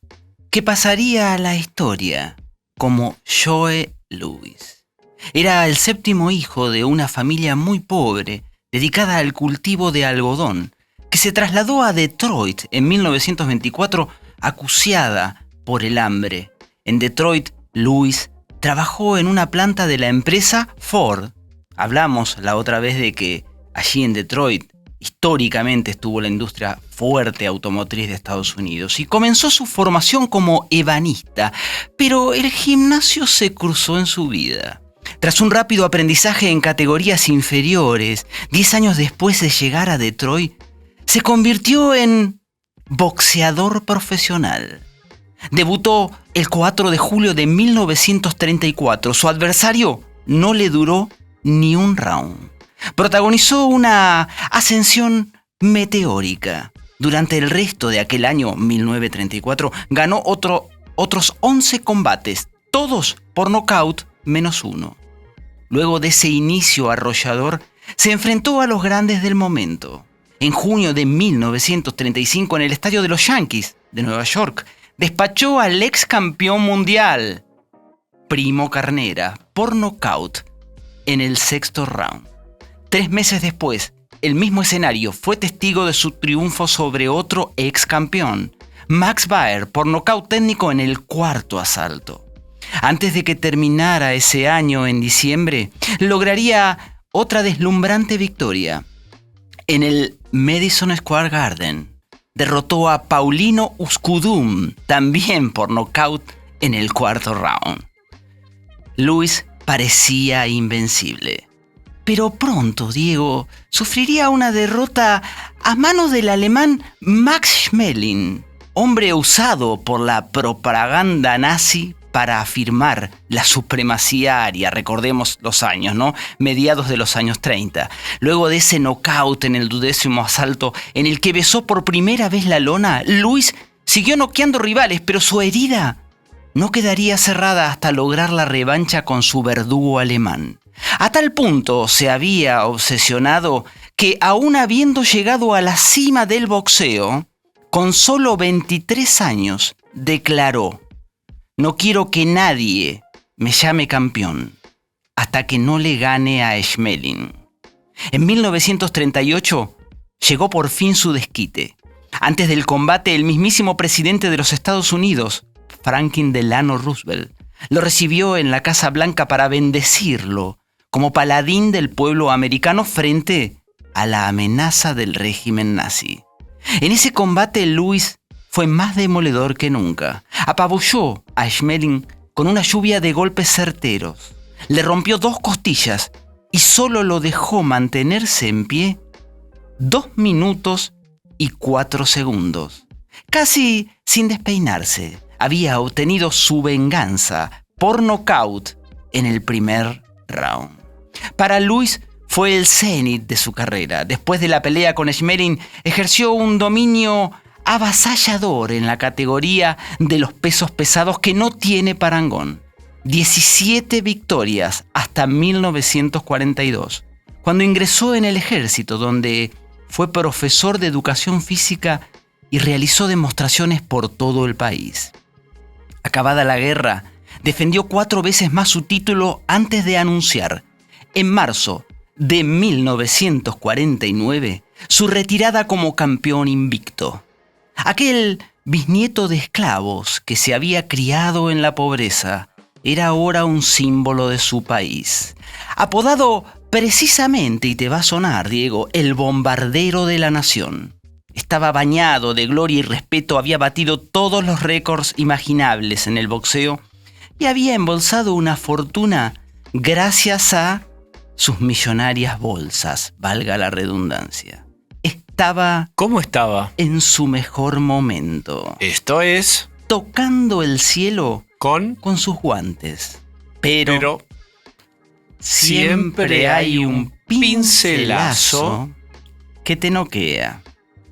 que pasaría a la historia como Joe Louis. Era el séptimo hijo de una familia muy pobre, dedicada al cultivo de algodón, que se trasladó a Detroit en 1924, acuciada por el hambre. En Detroit, Louis trabajó en una planta de la empresa Ford. Hablamos la otra vez de que allí en Detroit históricamente estuvo la industria fuerte automotriz de Estados Unidos y comenzó su formación como ebanista, pero el gimnasio se cruzó en su vida. Tras un rápido aprendizaje en categorías inferiores, 10 años después de llegar a Detroit, se convirtió en boxeador profesional. Debutó el 4 de julio de 1934. Su adversario no le duró ni un round. Protagonizó una ascensión meteórica. Durante el resto de aquel año 1934 ganó otros 11 combates, todos por nocaut menos uno. Luego de ese inicio arrollador, se enfrentó a los grandes del momento. En junio de 1935, en el estadio de los Yankees de Nueva York, despachó al ex campeón mundial, Primo Carnera, por nocaut en el sexto round. 3 meses después, el mismo escenario fue testigo de su triunfo sobre otro ex campeón, Max Baer, por nocaut técnico en el cuarto asalto. Antes de que terminara ese año, en diciembre, lograría otra deslumbrante victoria. En el Madison Square Garden, derrotó a Paulino Uskudum, también por nocaut en el cuarto round. Lewis parecía invencible. Pero pronto, Diego, sufriría una derrota a manos del alemán Max Schmeling, hombre usado por la propaganda nazi para afirmar la supremacía aria. Recordemos los años, ¿no? Mediados de los años 30. Luego de ese knockout en el 12º asalto, en el que besó por primera vez la lona, Lewis siguió noqueando rivales, pero su herida no quedaría cerrada hasta lograr la revancha con su verdugo alemán. A tal punto se había obsesionado que, aún habiendo llegado a la cima del boxeo, con solo 23 años, declaró: "No quiero que nadie me llame campeón hasta que no le gane a Schmeling". En 1938 llegó por fin su desquite. Antes del combate, el mismísimo presidente de los Estados Unidos, Franklin Delano Roosevelt, lo recibió en la Casa Blanca para bendecirlo como paladín del pueblo americano frente a la amenaza del régimen nazi. En ese combate, Lewis fue más demoledor que nunca. Apabulló a Schmeling con una lluvia de golpes certeros. Le rompió 2 costillas y solo lo dejó mantenerse en pie 2 minutos y 4 segundos. Casi sin despeinarse, había obtenido su venganza por nocaut en el primer round. Para Lewis fue el cenit de su carrera. Después de la pelea con Schmeling, ejerció un dominio avasallador en la categoría de los pesos pesados que no tiene parangón. 17 victorias hasta 1942, cuando ingresó en el ejército, donde fue profesor de educación física y realizó demostraciones por todo el país. Acabada la guerra, defendió 4 veces más su título antes de anunciar, en marzo de 1949, su retirada como campeón invicto. Aquel bisnieto de esclavos que se había criado en la pobreza era ahora un símbolo de su país. Apodado precisamente, y te va a sonar, Diego, el bombardero de la nación. Estaba bañado de gloria y respeto, había batido todos los récords imaginables en el boxeo y había embolsado una fortuna gracias a sus millonarias bolsas, valga la redundancia. ¿Cómo estaba? En su mejor momento. Esto es... tocando el cielo con sus guantes. Pero siempre hay un pincelazo que te noquea,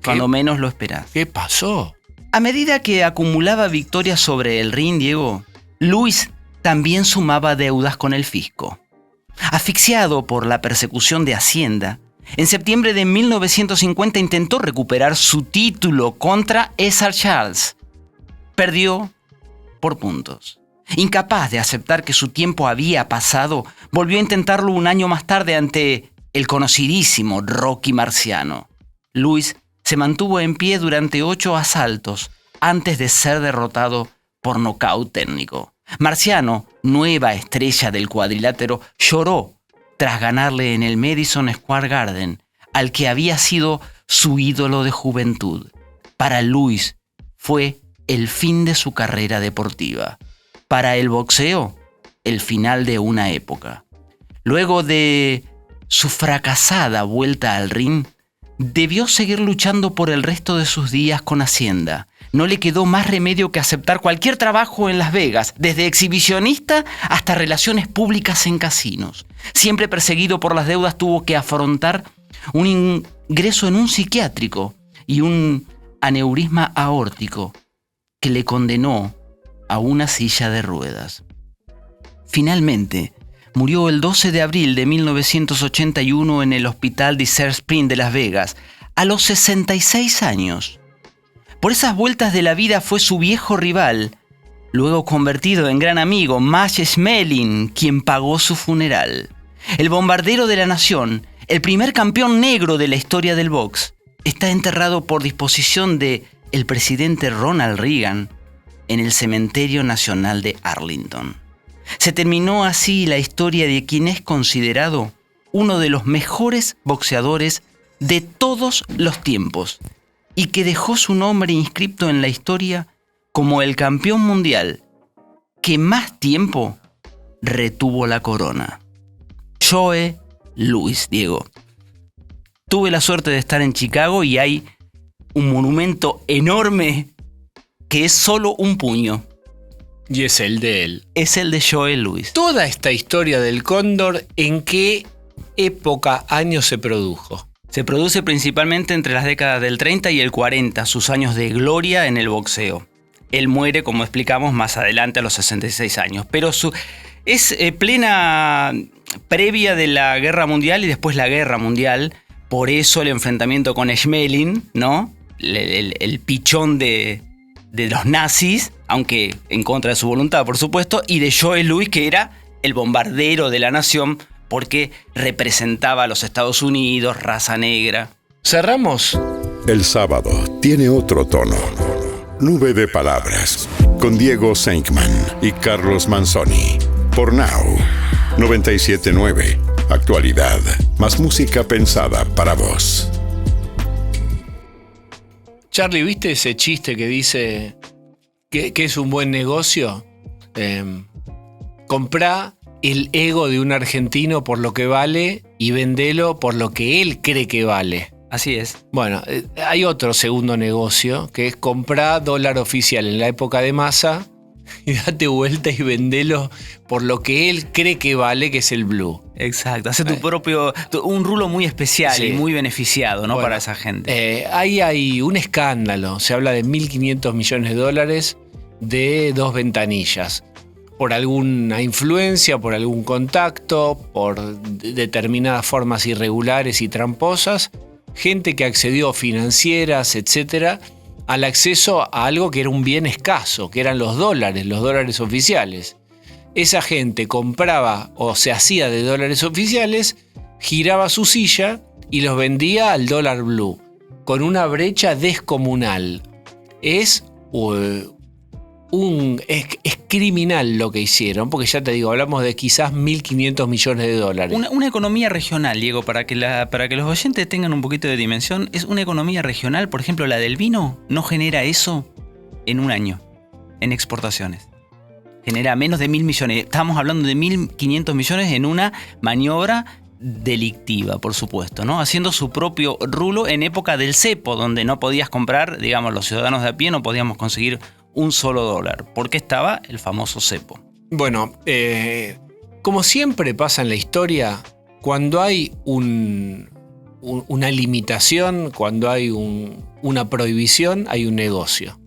cuando menos lo esperás. ¿Qué pasó? A medida que acumulaba victorias sobre el ring, Diego, Lewis también sumaba deudas con el fisco. Asfixiado por la persecución de Hacienda, en septiembre de 1950 intentó recuperar su título contra César Charles. Perdió por puntos. Incapaz de aceptar que su tiempo había pasado, volvió a intentarlo un año más tarde ante el conocidísimo Rocky Marciano. Lewis se mantuvo en pie durante 8 asaltos antes de ser derrotado por nocaut técnico. Marciano, nueva estrella del cuadrilátero, lloró tras ganarle en el Madison Square Garden al que había sido su ídolo de juventud. Para Lewis fue el fin de su carrera deportiva. Para el boxeo, el final de una época. Luego de su fracasada vuelta al ring, debió seguir luchando por el resto de sus días con Hacienda. No le quedó más remedio que aceptar cualquier trabajo en Las Vegas, desde exhibicionista hasta relaciones públicas en casinos. Siempre perseguido por las deudas, tuvo que afrontar un ingreso en un psiquiátrico y un aneurisma aórtico que le condenó a una silla de ruedas. Finalmente, murió el 12 de abril de 1981 en el hospital Desert Spring de Las Vegas, a los 66 años. Por esas vueltas de la vida fue su viejo rival, luego convertido en gran amigo, Max Schmeling, quien pagó su funeral. El bombardero de la nación, el primer campeón negro de la historia del box, está enterrado por disposición de el presidente Ronald Reagan en el Cementerio Nacional de Arlington. Se terminó así la historia de quien es considerado uno de los mejores boxeadores de todos los tiempos y que dejó su nombre inscrito en la historia como el campeón mundial que más tiempo retuvo la corona. Joe Louis, Diego. Tuve la suerte de estar en Chicago y hay un monumento enorme que es solo un puño. Y es el de él. Es el de Joe Louis. Toda esta historia del cóndor, ¿en qué época, año se produjo? Se produce principalmente entre las décadas del 30 y el 40, sus años de gloria en el boxeo. Él muere, como explicamos, más adelante a los 66 años. Pero es plena previa de la Guerra Mundial y después la Guerra Mundial. Por eso el enfrentamiento con Schmeling, ¿no? El pichón de los nazis, aunque en contra de su voluntad, por supuesto, y de Joe Louis, que era el bombardero de la nación porque representaba a los Estados Unidos, raza negra. ¿Cerramos? El sábado tiene otro tono. Nube de palabras, con Diego Senkman y Carlos Manzoni. Por Now, 97.9. Actualidad, más música pensada para vos. Charlie, ¿viste ese chiste que dice que es un buen negocio? Comprá el ego de un argentino por lo que vale y vendelo por lo que él cree que vale. Así es. Bueno, hay otro segundo negocio que es comprar dólar oficial en la época de Massa y date vuelta y vendelo por lo que él cree que vale, que es el blue. Exacto, hace tu propio, un rulo muy especial, sí, y muy beneficiado, ¿no? Bueno, para esa gente. Ahí hay un escándalo, se habla de 1.500 millones de dólares de dos ventanillas. Por alguna influencia, por algún contacto, por determinadas formas irregulares y tramposas, gente que accedió, financieras, etcétera, al acceso a algo que era un bien escaso, que eran los dólares oficiales. Esa gente compraba o se hacía de dólares oficiales, giraba su silla y los vendía al dólar blue, con una brecha descomunal. Es criminal lo que hicieron, porque ya te digo, hablamos de quizás 1.500 millones de dólares. Una economía regional, Diego, para que los oyentes tengan un poquito de dimensión, es una economía regional. Por ejemplo, la del vino no genera eso en un año, en exportaciones. Genera menos de 1.000 millones. Estamos hablando de 1.500 millones en una maniobra delictiva, por supuesto, ¿no? Haciendo su propio rulo en época del cepo, donde no podías comprar, digamos, los ciudadanos de a pie no podíamos conseguir un solo dólar, porque estaba el famoso cepo. Bueno, como siempre pasa en la historia, cuando hay una limitación, cuando hay una prohibición, hay un negocio.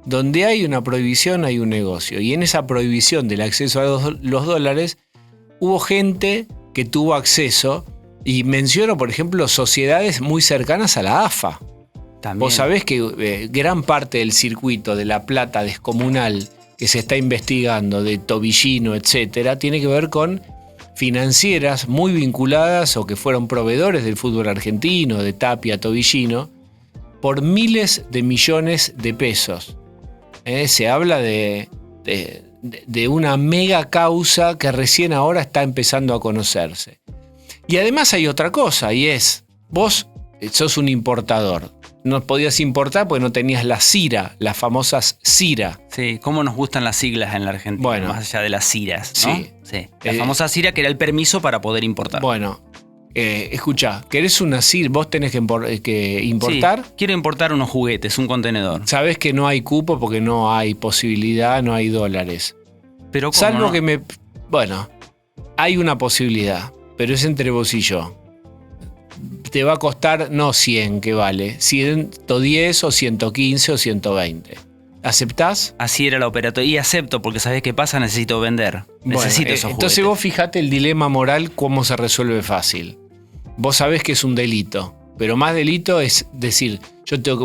Donde hay una prohibición, hay un negocio. Y en esa prohibición del acceso a los dólares, hubo gente que tuvo acceso, y menciono, por ejemplo, sociedades muy cercanas a la AFA. También. Vos sabés que gran parte del circuito de la plata descomunal que se está investigando, de Tobillino, etcétera, tiene que ver con financieras muy vinculadas o que fueron proveedores del fútbol argentino, de Tapia, Tobillino, por miles de millones de pesos. Se habla de una mega causa que recién ahora está empezando a conocerse. Y además hay otra cosa, y es, vos sos un importador. No podías importar porque no tenías la CIRA, las famosas CIRA. Sí, cómo nos gustan las siglas en la Argentina, bueno, más allá de las CIRAs, ¿no? Sí. La famosa CIRA, que era el permiso para poder importar. Bueno, escuchá, ¿querés una CIRA? ¿Vos tenés que importar? Sí, quiero importar unos juguetes, un contenedor. Sabés que no hay cupo porque no hay posibilidad, no hay dólares. Pero ¿cómo salvo no? que bueno, hay una posibilidad, pero es entre vos y yo. te va a costar no 100 que vale, 110 o 115 o 120. ¿Aceptás? Así era la operatoria. Y acepto, porque ¿sabés qué pasa? Necesito vender. Necesito esos entonces juguetes. vos fijate el dilema moral, cómo se resuelve fácil. Vos sabés que es un delito, pero más delito es decir,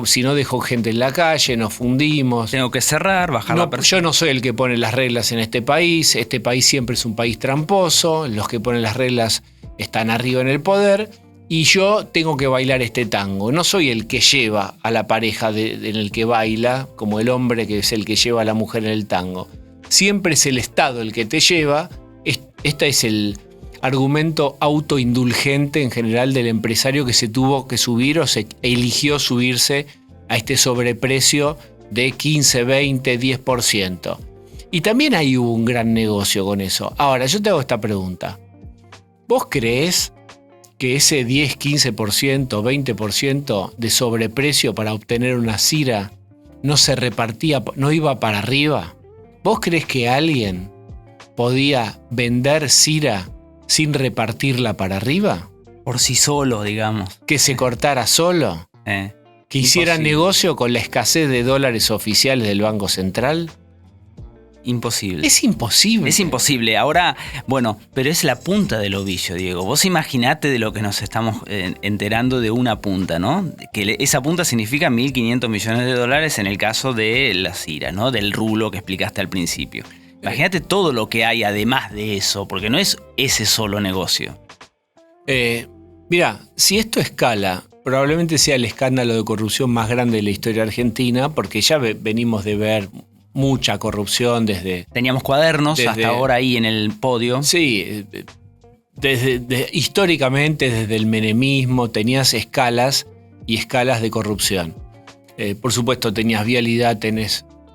si no dejo gente en la calle, nos fundimos. Tengo que cerrar, bajar la persona. Yo no soy el que pone las reglas en este país siempre es un país tramposo, los que ponen las reglas están arriba en el poder, y yo tengo que bailar este tango. No soy el que lleva a la pareja en el que baila, como el hombre que es el que lleva a la mujer en el tango. Siempre es el Estado el que te lleva. Este es el argumento autoindulgente en general del empresario que se tuvo que subir o se eligió subirse a este sobreprecio de 15, 20, 10%. Y también ahí hubo un gran negocio con eso. Ahora, yo te hago esta pregunta. ¿Vos creés que ese 10, 15%, 20% de sobreprecio para obtener una Cira no se repartía, no iba para arriba? ¿Vos creés que alguien podía vender Cira sin repartirla para arriba? Por sí solo, digamos. ¿Que se cortara solo? ¿Que hiciera Imposible. negocio con la escasez de dólares oficiales del Banco Central? Imposible. Es imposible. Es imposible. Ahora, bueno, pero es la punta del ovillo, Diego. Vos imaginate de lo que nos estamos enterando de una punta, ¿no? Que esa punta significa 1.500 millones de dólares en el caso de la Cira, ¿no? Del rulo que explicaste al principio. Imagínate todo lo que hay además de eso, porque no es ese solo negocio. Mira, si esto escala, probablemente sea el escándalo de corrupción más grande de la historia argentina, porque ya venimos de ver mucha corrupción desde... Teníamos cuadernos hasta ahora ahí en el podio. Sí, históricamente desde el menemismo tenías escalas y escalas de corrupción. Por supuesto tenías vialidad,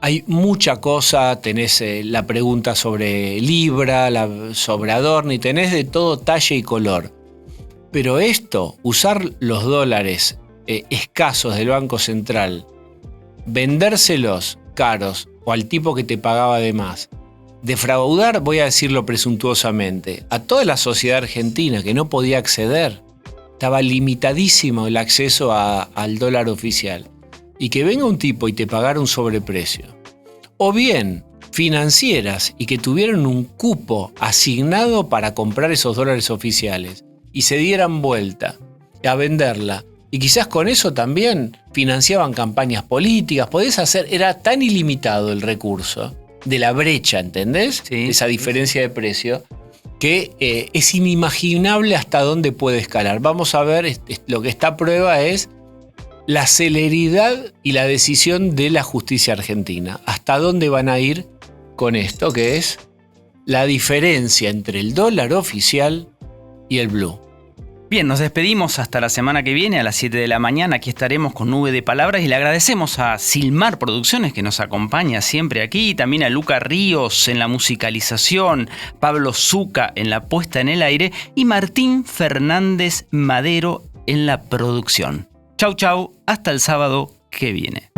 hay mucha cosa, tenés la pregunta sobre Libra, sobre Adorni, tenés de todo talle y color. Pero esto, usar los dólares escasos del Banco Central, vendérselos caros o al tipo que te pagaba de más, defraudar, voy a decirlo presuntuosamente, a toda la sociedad argentina que no podía acceder, estaba limitadísimo el acceso al dólar oficial, y que venga un tipo y te pagara un sobreprecio, o bien financieras y que tuvieran un cupo asignado para comprar esos dólares oficiales y se dieran vuelta a venderla, y quizás con eso también financiaban campañas políticas. Era tan ilimitado el recurso de la brecha, ¿entendés? Sí. Esa diferencia de precio, que es inimaginable hasta dónde puede escalar. Vamos a ver, lo que está a prueba es la celeridad y la decisión de la justicia argentina. Hasta dónde van a ir con esto, que es la diferencia entre el dólar oficial y el blue. Bien, nos despedimos hasta la semana que viene a las 7 de la mañana. Aquí estaremos con Nube de Palabras y le agradecemos a Silmar Producciones, que nos acompaña siempre aquí, y también a Luca Ríos en la musicalización, Pablo Zucca en la puesta en el aire y Martín Fernández Madero en la producción. Chau, chau, hasta el sábado que viene.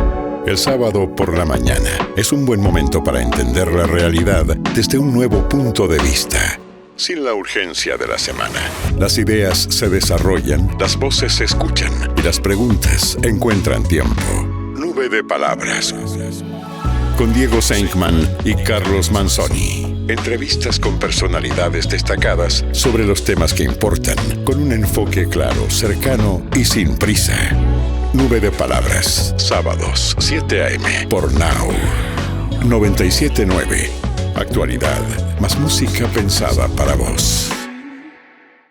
El sábado por la mañana es un buen momento para entender la realidad desde un nuevo punto de vista. Sin la urgencia de la semana. Las ideas se desarrollan, las voces se escuchan y las preguntas encuentran tiempo. Nube de Palabras. Con Diego Senkman y Carlos Manzoni. Entrevistas con personalidades destacadas sobre los temas que importan, con un enfoque claro, cercano y sin prisa. Nube de Palabras. Sábados, 7 a.m. por Now. 97.9. Actualidad, más música pensada para vos.